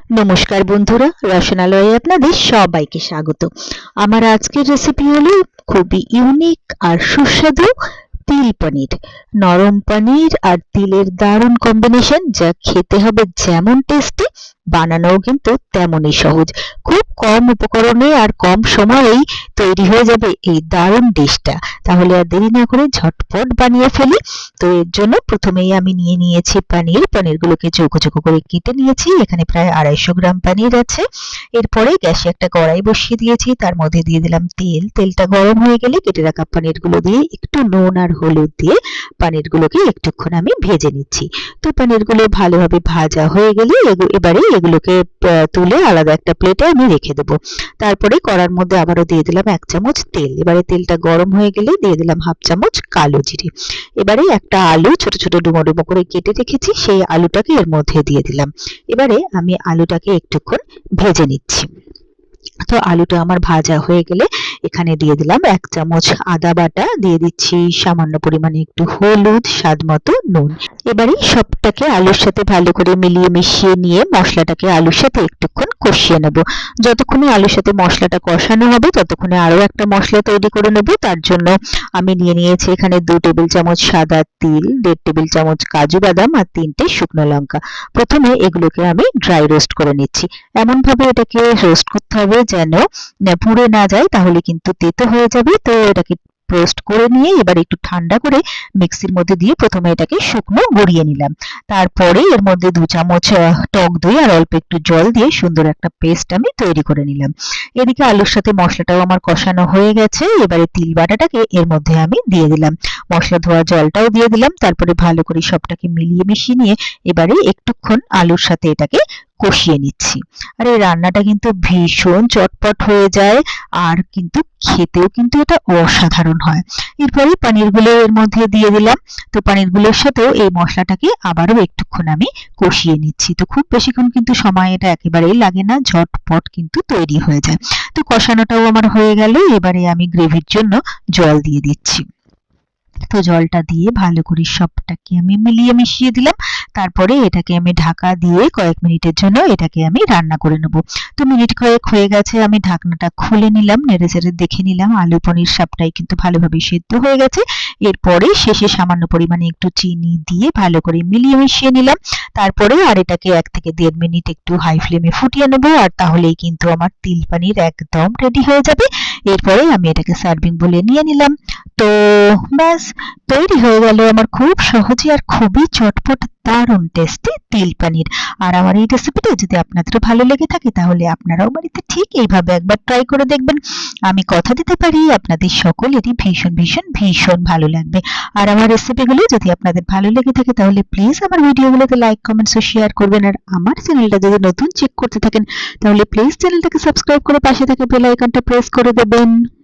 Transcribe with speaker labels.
Speaker 1: নমস্কার বন্ধুরা, রসনালয়ে আপনাদের সবাইকে স্বাগত। আমার আজকের রেসিপি হলো খুবই ইউনিক আর সুস্বাদু তিল পনির। নরম পনির আর তিলের দারুণ কম্বিনেশন, যা খেতে হবে যেমন টেস্টি, বানানোও কিন্তু তেমনই সহজ। খুব কম উপকরণে আর কম সময়েই তৈরি হয়ে যাবে এই দারুণ ডিশটা। তাহলে আর দেরি না করে ঝটপট বানিয়ে ফেলি। তো এর জন্য প্রথমেই আমি নিয়ে নিয়েছি পনিরগুলোকে চৌকো চৌকো করে কেটে নিয়েছি। এখানে প্রায় 250 গ্রাম পনির আছে। এরপরে গ্যাসে একটা কড়াই বসিয়ে দিয়েছি, তার মধ্যে দিয়ে দিলাম তেল। তেলটা গরম হয়ে গেলে কেটে রাখা পনিরগুলো দিয়ে একটু নুন আর হলুদ দিয়ে পনিরগুলোকে একটুক্ষণ আমি ভেজে নিচ্ছি। তো পনিরগুলো ভালোভাবে ভাজা হয়ে গেলে এবারে এগুলোকে তুলে আলাদা একটা প্লেটে আমি রেখে দেবো। তারপরে কড়ার মধ্যে আবারও দিয়ে দিলাম 1 চামচ তেল। এবারে তেলটা গরম হয়ে গেলে দিয়ে দিলাম 1/2 চামচ কালো জিরে। এবারে একটা আলু ছোট ছোট ডুমো ডুমো করে কেটে রেখেছি, সেই আলুটাকে এর মধ্যে দিয়ে দিলাম। এবারে আমি আলুটাকে একটুক্ষণ ভেজে নিচ্ছি। তো আলুটা আমার ভাজা হয়ে গেলে এখানে দিয়ে দিলাম 1 চামচ আদা বাটা, দিয়ে দিচ্ছি সামান্য পরিমাণে একটু হলুদ, স্বাদ মতো নুন। এবারে সবটাকে আলুর সাথে ভালো করে মিলিয়ে মিশিয়ে নিয়ে মশলাটাকে আলুর সাথে একটুক্ষণ কষিয়ে নেব। যতক্ষণে আলুর সাথে মশলাটা কষানো হবে ততক্ষণে আরো একটা মশলা তৈরি করে নেব। তার জন্য আমি নিয়ে নিয়েছি এখানে 2 টেবিল চামচ সাদা তিল, 1.5 টেবিল চামচ কাজু বাদাম আর 3টে শুকনো লঙ্কা। প্রথমে এগুলোকে আমি ড্রাই রোস্ট করে নিচ্ছি। এমন ভাবে এটাকে রোস্ট করতে হবে যেন পুড়ে না যায়, তাহলে কিন্তু তেতো হয়ে যাবে। তো এটাকে রোস্ট করে নিয়ে এবার একটু ঠান্ডা করে মিক্সির মধ্যে দিয়ে প্রথমে এটাকে শুকনো গুঁড়িয়ে নিলাম। তারপরে এর মধ্যে 2 চামচ টক দই আর অল্প একটু জল দিয়ে সুন্দর একটা পেস্ট আমি তৈরি করে নিলাম। এদিকে আলুর সাথে মশলাটাও আমার কষানো হয়ে গেছে। এবারে তিল বাটাটাকে এর মধ্যে আমি দিয়ে দিলাম, মশলা ধোয়া জলটাও দিয়ে দিলাম। তারপরে ভালো করে সবটাকে মিলিয়ে মিশিয়ে নিয়ে এবারে একটুক্ষণ আলুর সাথে এটাকে কষিয়ে নিচ্ছি। আর এই রান্নাটা কিন্তু ভীষণ চটপট হয়ে যায়, আর কিন্তু খেতেও কিন্তু এটা অসাধারণ হয়। এরপরে পনিরগুলো এর মধ্যে দিয়ে দিলাম। তো পনিরগুলোর সাথেও এই মশলাটাকে আবারও একটুক্ষণ আমি কষিয়ে নিচ্ছি। তো খুব বেশিক্ষণ কিন্তু সময় এটা একেবারেই লাগে না, ঝটপট কিন্তু তৈরি হয়ে যায়। তো কষানোটাও আমার হয়ে গেল। এবারে আমি গ্রেভির জন্য জল দিয়ে দিচ্ছি। তো জলটা দিয়ে ভালো করে সবটাকে আমি মিলিয়ে মিশিয়ে দিলাম। তারপরে এটাকে আমি ঢাকা দিয়ে কয়েক মিনিটের জন্য এটাকে আমি রান্না করে নেব। তো মিনিট কয়েক হয়ে গেছে, আমি ঢাকনাটা খুলে নিলাম, নেড়েচেড়ে দেখে নিলাম আলু পনির সবটাই কিন্তু ভালোভাবে সেদ্ধ হয়ে গেছে। এরপরে শেষে সামান্য পরিমাণে একটু চিনি দিয়ে ভালো করে মিলিয়ে মিশিয়ে নিলাম। তারপরে আর এটাকে 1 থেকে 1.5 মিনিট একটু হাই ফ্লেমে ফুটিয়ে নেব, আর তাহলেই কিন্তু আমার তিল পনির একদম রেডি হয়ে যাবে। এরপরে আমি এটাকে সার্ভিং বলে নিয়ে নিলাম। তো ব্যাস, তৈরি হয়ে গেল আমার খুব সহজে আর খুবই চটপট দারুণ টেস্টি তিল পনির। আর আমার এই রেসিপিটা যদি আপনাদেরও ভালো লেগে থাকে তাহলে আপনারাও বাড়িতে ঠিক এইভাবে একবার ট্রাই করে দেখবেন। আমি কথা দিতে পারি আপনাদের সকলেরই ভীষণ ভীষণ ভীষণ ভালো লাগবে। আর আমার রেসিপিগুলো যদি আপনাদের ভালো লেগে থাকে তাহলে প্লিজ আমার ভিডিওগুলোতে লাইক, কমেন্টস ও শেয়ার করবেন। আর আমার চ্যানেলটা যদি নতুন চেক করতে থাকেন তাহলে প্লিজ চ্যানেলটাকে সাবস্ক্রাইব করে পাশে থাকা বেল আইকনটা প্রেস করে দেবেন।